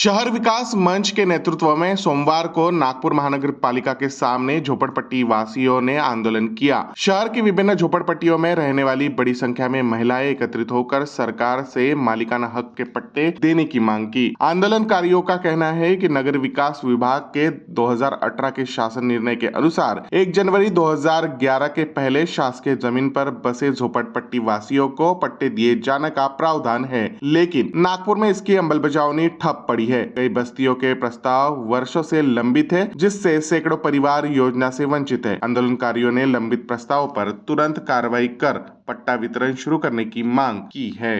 शहर विकास मंच के नेतृत्व में सोमवार को नागपुर महानगर पालिका के सामने झोपड़पट्टी वासियों ने आंदोलन किया। शहर की विभिन्न झोपड़पट्टियों में रहने वाली बड़ी संख्या में महिलाएं एकत्रित होकर सरकार से मालिकाना हक के पट्टे देने की मांग की। आंदोलनकारियों का कहना है कि नगर विकास विभाग के 2018 के शासन निर्णय के अनुसार 1 जनवरी 2011 के पहले शासकीय जमीन पर बसे झोपड़पट्टी वासियों को पट्टे दिए जाने का प्रावधान है, लेकिन नागपुर में इसकी अमलबजावनी ठप पड़ी है। कई बस्तियों के प्रस्ताव वर्षों से लंबित है, जिससे सैकड़ों परिवार योजना से वंचित है। आंदोलनकारियों ने लंबित प्रस्ताव पर तुरंत कार्रवाई कर पट्टा वितरण शुरू करने की मांग की है।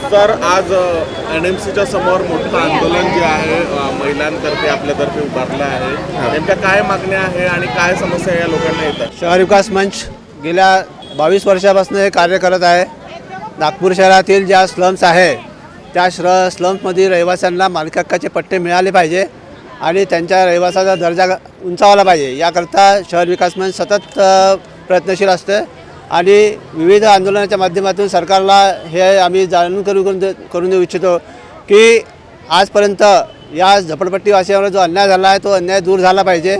सर, आज एनएमसीच्या समोर मोठं आंदोलन जे आहे महिलांतर्फे आपल्यातर्फे उभारलं आहे, नेमक्या काय मागण्या आहे आणि काय समस्या या लोकांना येतात? शहर विकास मंच गेल्या 22 वर्षापासून हे कार्य करत आहे। नागपूर शहरातील ज्या स्लम्स आहे त्या स्लम्समधील रहिवाशांना मालकी हक्काचे पट्टे मिळाले पाहिजे आणि त्यांच्या रहिवासाचा दर्जा उंचावला पाहिजे, याकरता शहर विकास मंच सतत प्रयत्नशील असते आणि विविध आंदोलनाच्या माध्यमातून सरकारला हे आम्ही जाणून करून देऊ इच्छितो की आजपर्यंत या झोपडपट्टीवासियांवर जो अन्याय झाला आहे तो अन्याय दूर झाला पाहिजे।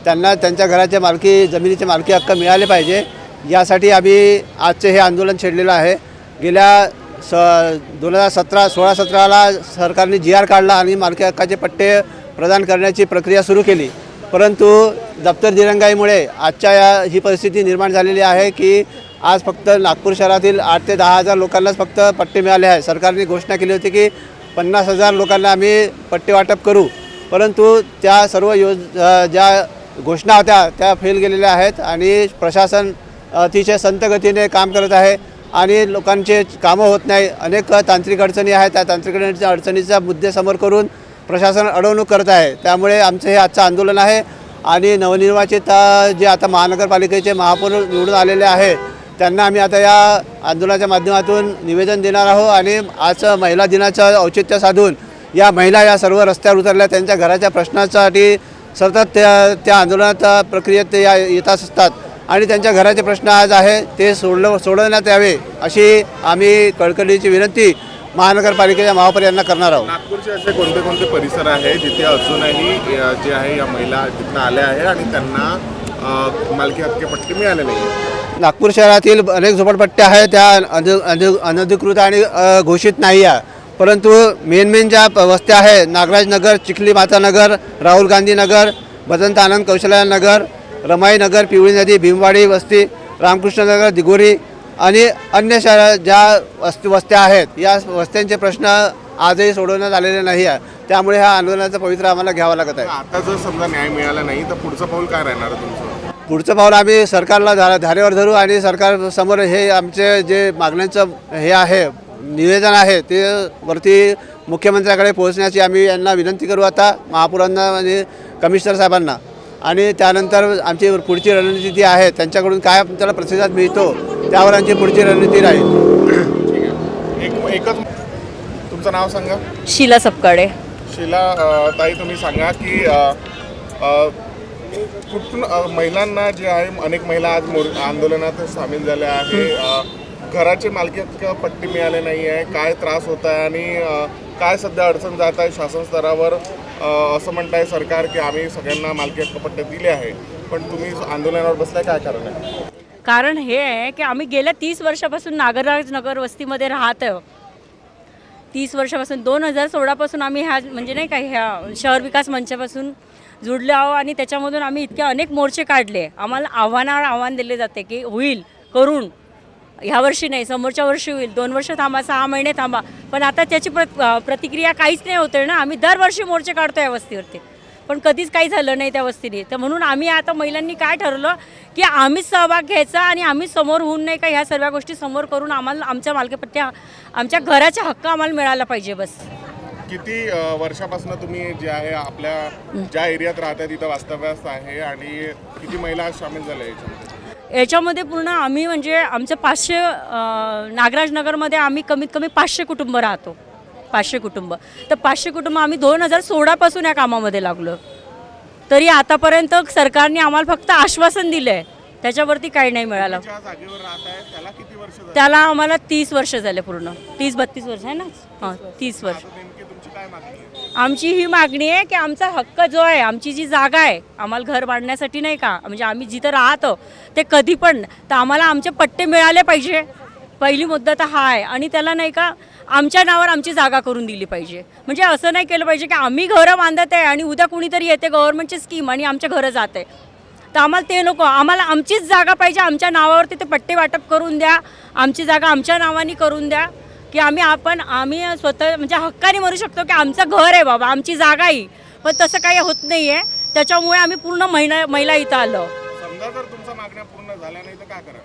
त्यांना त्यांच्या घराच्या जमिनीचे मालकी हक्क मिळाले पाहिजे, यासाठी आम्ही आजचे हे आंदोलन छेडलेलं आहे। गेल्या 2016-17ला सरकारने GR काढला आणि मालकी हक्काचे पट्टे प्रदान करण्याची प्रक्रिया सुरू केली, परंतु दप्तर दिरंगाईमुळे आजच्या ही परिस्थिती निर्माण झालेली आहे की आज फक्त नागपूर शहरातील 8 ते 10 हजार लोकांनाच फक्त पट्टे मिळाले आहे। सरकारने घोषणा केली होती की 50,000 लोकांना आम्ही पट्टे वाटप करू, परंतु त्या सर्व ज्या घोषणा होत्या त्या फेल गेलेल्या आहेत आणि प्रशासन अतिशय संत गतीने काम करत आहे आणि लोकांचे कामं होत नाही। अनेक तांत्रिक अडचणी आहेत, त्या तांत्रिक अडचणीचा मुद्दे समोर करून प्रशासन अडवणूक करत आहे। त्यामुळे आमचं हे आजचं आंदोलन आहे आणि नवनिर्वाचित जे आता महानगरपालिकेचे महापौर निवडून आलेले आहेत त्यांना आम्ही आता या आंदोलनाच्या माध्यमातून निवेदन देणार आहोत आणि आज महिला दिनाचं औचित्य साधून या महिला या सर्व रस्त्यावर उतरल्या, त्यांच्या घराच्या प्रश्नासाठी सतत त्या आंदोलनात प्रक्रियेत येत असतात आणि त्यांच्या घराचे प्रश्न आज आहे ते सोडवण्यात यावे अशी आम्ही कळकळीची विनंती महानगरपालिकेच्या महापौर यांना करणार आहोत। नागपूरचे असे कोणते कोणते परिसर आहे जिथे अजूनही जे आहे या महिला तिथं आल्या आहे आणि त्यांना मालकी हक्क पट्टे मिळाले नाही? नागपूर शहरातील अनेक झोपडपट्ट्या आहेत, त्या अनधिकृत आणि घोषित नाही आहे, परंतु मेन ज्या वस्त्या आहे नागराज नगर, चिखली माता नगर, राहुल गांधी नगर, भदंत आनंद कौशल्या नगर, रमाई नगर, पिवळी नदी, भीमवाडी वस्ती, रामकृष्ण नगर, दिगोरी आणि अन्य ज्या वस्त्या आहेत या वस्त्यांचे प्रश्न आजही सोडवण्यात आलेले नाही आहे। त्यामुळे ह्या आंदोलनाचं पवित्र आम्हाला घ्यावं लागत आहे। आता जर समजा न्याय मिळाला नाही तर पुढचं पाऊल काय राहणार तुमचं? पुढचं पाऊल आम्ही सरकारला धारेवर धरू आणि सरकारसमोर हे आमचे जे मागण्यांचं हे आहे निवेदन आहे ते वरती मुख्यमंत्र्याकडे पोहोचण्याची आम्ही यांना विनंती करू आता महापौरांना आणि कमिशनर साहेबांना, आणि त्यानंतर आमची पुढची रणनीती आहे त्यांच्याकडून काय आपल्याला प्रतिसाद मिळतो त्यावर आमची पुढची रणनीती राहील। ठीक आहे, एकच तुमचं नाव सांगा। शीला सपकाळे। शीला ताई, तुम्ही सांगा की कुठून महिलांना जे आहे अनेक महिला आज आंदोलनात सामील झाल्या आहे, घराचे मालकी हक्क पट्टी मिळाले नाही आहे, काय त्रास होत आहे आणि काय सध्या अडचण जात आहे शासन स्तरावर? असं म्हणताय सरकार की आम्ही सगळ्यांना मालकी हक्क पट्टे दिले आहे, पण तुम्ही आंदोलनावर बसलाय, काय कारण आहे? कारण हे आहे की आम्ही गेल्या 30 वर्षापासून नागराज नगर वस्तीमध्ये राहत आहोत। 30 वर्षापासून 2016 पासून आम्ही ह्या म्हणजे नाही का ह्या शहर विकास मंचापासून जुडले आहोत आणि त्याच्यामधून आम्ही इतके अनेक मोर्चे काढले। आम्हाला आव्हान दिले जाते की होईल करून, ह्या वर्षी नाही समोरच्या वर्षी होईल, 2 वर्ष थांबा, 6 महिने थांबा, पण आता त्याची प्रतिक्रिया काहीच नाही होते ना। आम्ही दरवर्षी मोर्चे काढतो या वस्तीवरती, पण कधीच काही झालं नाही त्या वस्तीने। तर म्हणून आम्ही आता महिलांनी काय ठरवलं की आम्हीच सहभाग घ्यायचा आणि आम्ही समोर होऊन नाही का ह्या सर्व गोष्टी समोर करून आम्हाला आमच्या मालकीपट्ट्या आमच्या घराचा हक्क आम्हाला मिळाला पाहिजे बस। किती वर्षापासून तुम्ही जे आहे आपल्या ज्या एरियात राहता तिथं वास्तव्यास आहे आणि किती महिला सामील झाल्या याच्यामध्ये? पूर्ण आम्ही म्हणजे आमचं 500 नागराज नगरमध्ये आम्ही कमीत कमी 500 कुटुंब राहतो, 500 कुटुंब। तर 500 कुटुंब आम्ही 2016 पासून या कामामध्ये लागलो, तरी आतापर्यंत सरकारने आम्हाला फक्त आश्वासन दिलं आहे, त्याच्यावरती काही नाही मिळालं। त्याला आम्हाला 30 वर्ष झाले, पूर्ण 30-32 वर्ष आहे ना, हां 30 वर्ष। काय मागणी आहे? आमची ही मागणी आहे की आमचा हक्क जो आहे, आमची जी जागा आहे आम्हाला घर बांधण्यासाठी नाही का, म्हणजे आम्ही जिथं राहतो ते कधी पण, तर आम्हाला आमचे पट्टे मिळाले पाहिजे. पहिली मुद्दा तर हा आहे. आणि त्याला नाही का आमच्या नावावर आमची जागा करून दिली पाहिजे. म्हणजे असं नाही केलं पाहिजे की आम्ही घरं बांधत आहे आणि उद्या कुणीतरी येते गव्हर्नमेंटची स्कीम आणि आमच्या घरं जाते. तर आम्हाला ते नको. आम्हाला आमचीच जागा पाहिजे. आमच्या नावावरती ते पट्टे वाटप करून द्या. आमची जागा आमच्या नावाने करून द्या की आम्ही स्वतः म्हणजे हक्काने म्हणू शकतो की आमचं घर आहे बाबा, आमची जागा आहे. पण तसं काही होत नाही आहे. त्याच्यामुळे आम्ही पूर्ण महिला इथं आलो. समजा जर तुमच्या मागण्या पूर्ण झाल्या नाही तर काय करा?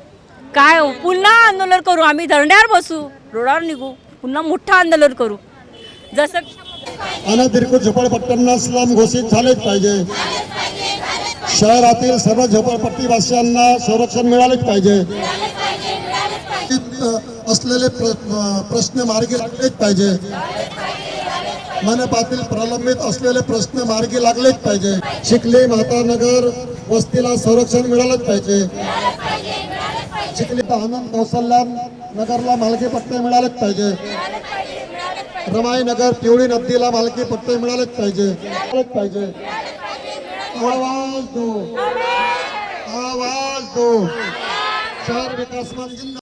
काय पुन्हा आंदोलन करू, आम्ही धरण्यावर बसू, रोडावर निघू, पुन्हा मोठं आंदोलन करू. जसं अनधिकृत झोपडपट्ट्यांना स्लम घोषित झालेच पाहिजे. शहरातील सर्व झोपडपट्टीवासियांना संरक्षण मिळालेच पाहिजे. असलेले प्रश्न मार्गी लागलेच पाहिजे. मनपातील प्रलंबित असलेले प्रश्न मार्गी लागलेच पाहिजे. चिखली मातानगर वस्तीला संरक्षण मिळालंच पाहिजे. चिखली आनंद कौशल्या नगरला मालकी पट्टे मिळालेच पाहिजे. रमाई नगर पिवळी नदीला मालकी पट्टे मिळालेच पाहिजे. आवाज दो, आवाज दो. शहर विकास मंत्री